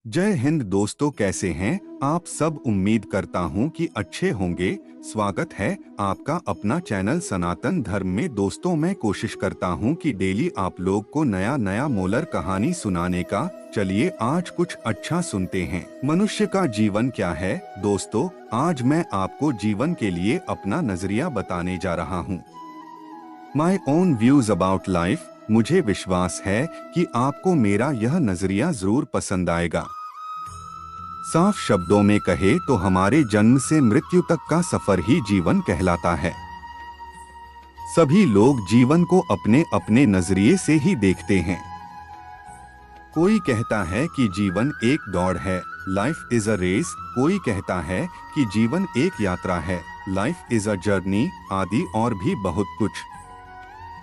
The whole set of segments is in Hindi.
जय हिंद दोस्तों, कैसे हैं आप सब। उम्मीद करता हूं कि अच्छे होंगे। स्वागत है आपका अपना चैनल सनातन धर्म में। दोस्तों, मैं कोशिश करता हूं कि डेली आप लोग को नया नया मोलर कहानी सुनाने का। चलिए आज कुछ अच्छा सुनते हैं। मनुष्य का जीवन क्या है। दोस्तों, आज मैं आपको जीवन के लिए अपना नजरिया बताने जा रहा हूँ। My own views about life. मुझे विश्वास है कि आपको मेरा यह नजरिया जरूर पसंद आएगा। साफ शब्दों में कहे तो हमारे जन्म से मृत्यु तक का सफर ही जीवन कहलाता है। सभी लोग जीवन को अपने अपने नजरिए से ही देखते हैं। कोई कहता है कि जीवन एक दौड़ है, लाइफ इज अ रेस। कोई कहता है कि जीवन एक यात्रा है, लाइफ इज अ जर्नी, आदि और भी बहुत कुछ।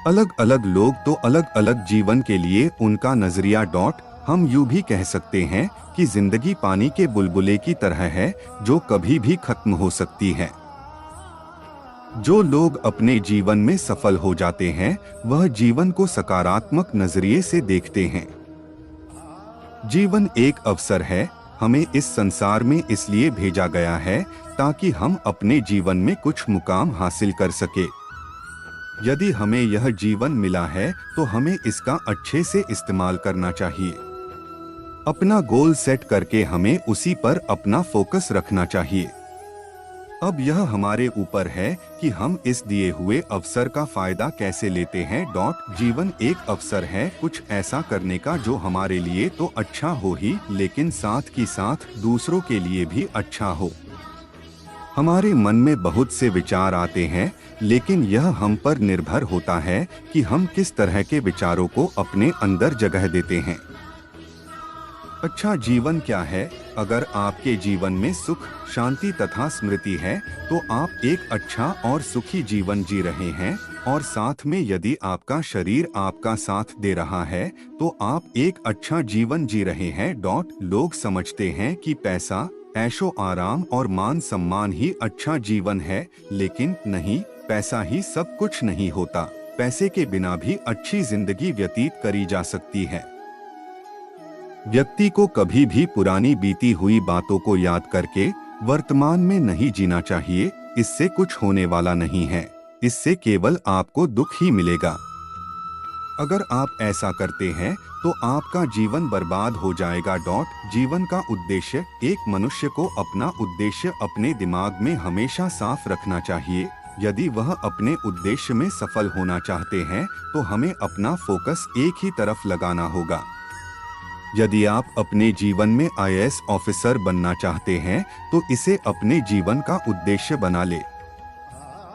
अलग अलग लोग तो अलग अलग जीवन के लिए उनका नजरिया। हम यूं भी कह सकते हैं कि जिंदगी पानी के बुलबुले की तरह है, जो कभी भी खत्म हो सकती है। जो लोग अपने जीवन में सफल हो जाते हैं, वह जीवन को सकारात्मक नजरिए से देखते हैं। जीवन एक अवसर है। हमें इस संसार में इसलिए भेजा गया है ताकि हम अपने जीवन में कुछ मुकाम हासिल कर सके। यदि हमें यह जीवन मिला है तो हमें इसका अच्छे से इस्तेमाल करना चाहिए। अपना गोल सेट करके हमें उसी पर अपना फोकस रखना चाहिए। अब यह हमारे ऊपर है कि हम इस दिए हुए अवसर का फायदा कैसे लेते हैं। जीवन एक अवसर है कुछ ऐसा करने का जो हमारे लिए तो अच्छा हो ही, लेकिन साथ ही साथ दूसरों के लिए भी अच्छा हो। हमारे मन में बहुत से विचार आते हैं, लेकिन यह हम पर निर्भर होता है कि हम किस तरह के विचारों को अपने अंदर जगह देते हैं। अच्छा जीवन क्या है। अगर आपके जीवन में सुख, शांति तथा स्मृति है तो आप एक अच्छा और सुखी जीवन जी रहे हैं। और साथ में यदि आपका शरीर आपका साथ दे रहा है तो आप एक अच्छा जीवन जी रहे हैं। लोग समझते हैं कि पैसा, ऐशो आराम और मान सम्मान ही अच्छा जीवन है, लेकिन नहीं, पैसा ही सब कुछ नहीं होता। पैसे के बिना भी अच्छी जिंदगी व्यतीत करी जा सकती है। व्यक्ति को कभी भी पुरानी बीती हुई बातों को याद करके वर्तमान में नहीं जीना चाहिए। इससे कुछ होने वाला नहीं है, इससे केवल आपको दुख ही मिलेगा। अगर आप ऐसा करते हैं तो आपका जीवन बर्बाद हो जाएगा। जीवन का उद्देश्य। एक मनुष्य को अपना उद्देश्य अपने दिमाग में हमेशा साफ रखना चाहिए। यदि वह अपने उद्देश्य में सफल होना चाहते हैं तो हमें अपना फोकस एक ही तरफ लगाना होगा। यदि आप अपने जीवन में आईएएस ऑफिसर बनना चाहते हैं तो इसे अपने जीवन का उद्देश्य बना ले।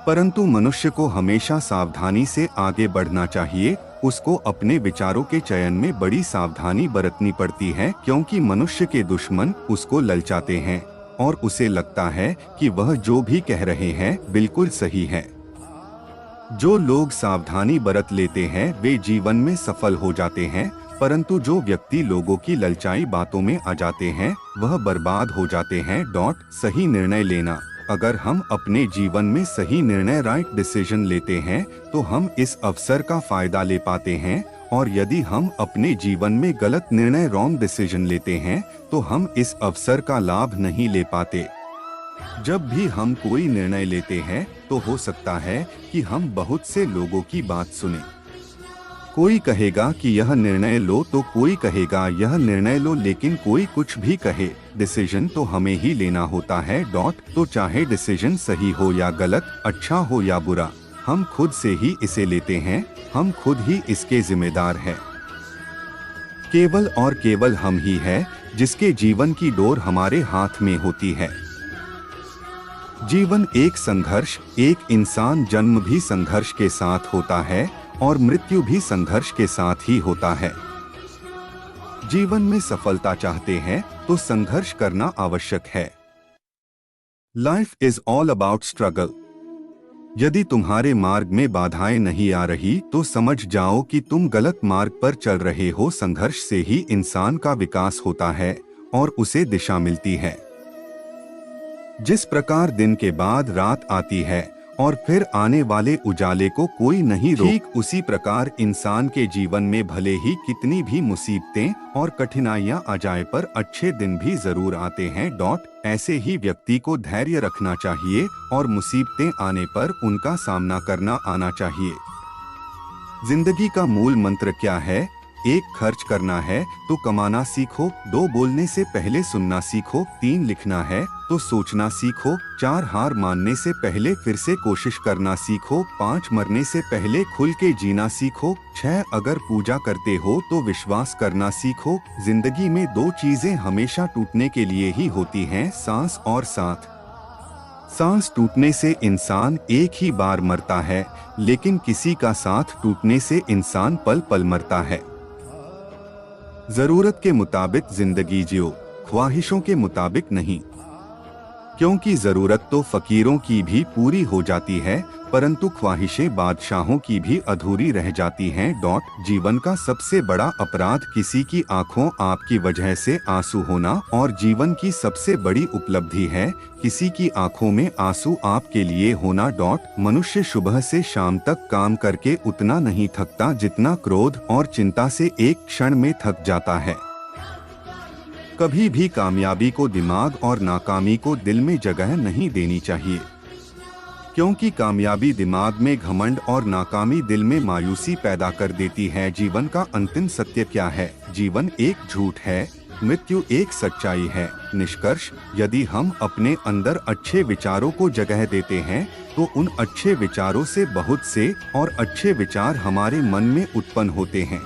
परंतु मनुष्य को हमेशा सावधानी से आगे बढ़ना चाहिए। उसको अपने विचारों के चयन में बड़ी सावधानी बरतनी पड़ती है, क्योंकि मनुष्य के दुश्मन उसको ललचाते हैं और उसे लगता है कि वह जो भी कह रहे हैं बिल्कुल सही है। जो लोग सावधानी बरत लेते हैं वे जीवन में सफल हो जाते हैं, परंतु जो व्यक्ति लोगों की ललचाई बातों में आ जाते हैं वह बर्बाद हो जाते हैं। सही निर्णय लेना। अगर हम अपने जीवन में सही निर्णय, राइट डिसीजन लेते हैं तो हम इस अवसर का फायदा ले पाते हैं, और यदि हम अपने जीवन में गलत निर्णय, रॉन्ग डिसीजन लेते हैं तो हम इस अवसर का लाभ नहीं ले पाते। जब भी हम कोई निर्णय लेते हैं तो हो सकता है कि हम बहुत से लोगों की बात सुने। कोई कहेगा कि यह निर्णय लो तो कोई कहेगा यह निर्णय लो, लेकिन कोई कुछ भी कहे, डिसीजन तो हमें ही लेना होता है। तो चाहे डिसीजन सही हो या गलत, अच्छा हो या बुरा, हम खुद से ही इसे लेते हैं। हम खुद ही इसके जिम्मेदार हैं। केवल और केवल हम ही है जिसके जीवन की डोर हमारे हाथ में होती है। जीवन एक संघर्ष। एक इंसान जन्म भी संघर्ष के साथ होता है और मृत्यु भी संघर्ष के साथ ही होता है। जीवन में सफलता चाहते हैं तो संघर्ष करना आवश्यक है। Life is all about struggle. यदि तुम्हारे मार्ग में बाधाएं नहीं आ रही तो समझ जाओ कि तुम गलत मार्ग पर चल रहे हो। संघर्ष से ही इंसान का विकास होता है और उसे दिशा मिलती है। जिस प्रकार दिन के बाद रात आती है, और फिर आने वाले उजाले को कोई नहीं रोक। ठीक उसी प्रकार इंसान के जीवन में भले ही कितनी भी मुसीबतें और कठिनाइयां आ जाए पर अच्छे दिन भी जरूर आते हैं। ऐसे ही व्यक्ति को धैर्य रखना चाहिए और मुसीबतें आने पर उनका सामना करना आना चाहिए। जिंदगी का मूल मंत्र क्या है? 1 खर्च करना है तो कमाना सीखो, 2 बोलने से पहले सुनना सीखो, 3 लिखना है तो सोचना सीखो, 4 हार मानने से पहले फिर से कोशिश करना सीखो, 5 मरने से पहले खुल के जीना सीखो, 6 अगर पूजा करते हो तो विश्वास करना सीखो। जिंदगी में 2 चीजें हमेशा टूटने के लिए ही होती हैं, सांस और साथ। सांस टूटने से इंसान एक ही बार मरता है, लेकिन किसी का साथ टूटने से इंसान पल पल मरता है। जरूरत के मुताबिक जिंदगी जियो, ख्वाहिशों के मुताबिक नहीं, क्योंकि जरूरत तो फकीरों की भी पूरी हो जाती है, परंतु ख्वाहिशें बादशाहों की भी अधूरी रह जाती हैं। जीवन का सबसे बड़ा अपराध किसी की आंखों आपकी वजह से आंसू होना, और जीवन की सबसे बड़ी उपलब्धि है किसी की आंखों में आंसू आपके लिए होना। मनुष्य सुबह से शाम तक काम करके उतना नहीं थकता जितना क्रोध और चिंता से एक क्षण में थक जाता है। कभी भी कामयाबी को दिमाग और नाकामी को दिल में जगह नहीं देनी चाहिए, क्योंकि कामयाबी दिमाग में घमंड और नाकामी दिल में मायूसी पैदा कर देती है। जीवन का अंतिम सत्य क्या है? जीवन एक झूठ है, मृत्यु एक सच्चाई है। निष्कर्ष, यदि हम अपने अंदर अच्छे विचारों को जगह देते हैं तो उन अच्छे विचारों से बहुत से और अच्छे विचार हमारे मन में उत्पन्न होते हैं।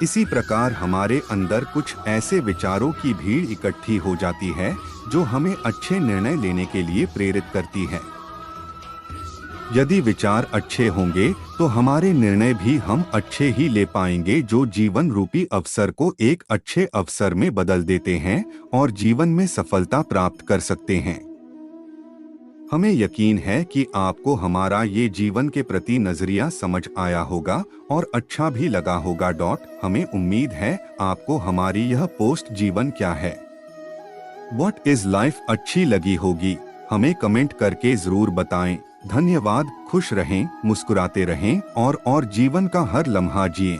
इसी प्रकार हमारे अंदर कुछ ऐसे विचारों की भीड़ इकट्ठी हो जाती है जो हमें अच्छे निर्णय लेने के लिए प्रेरित करती है। यदि विचार अच्छे होंगे तो हमारे निर्णय भी हम अच्छे ही ले पाएंगे, जो जीवन रूपी अवसर को एक अच्छे अवसर में बदल देते हैं और जीवन में सफलता प्राप्त कर सकते हैं। हमें यकीन है कि आपको हमारा ये जीवन के प्रति नजरिया समझ आया होगा और अच्छा भी लगा होगा। हमें उम्मीद है आपको हमारी यह पोस्ट जीवन क्या है, व्हाट इज लाइफ अच्छी लगी होगी। हमें कमेंट करके जरूर बताएं। धन्यवाद। खुश रहें, मुस्कुराते रहें और जीवन का हर लम्हा जिएं।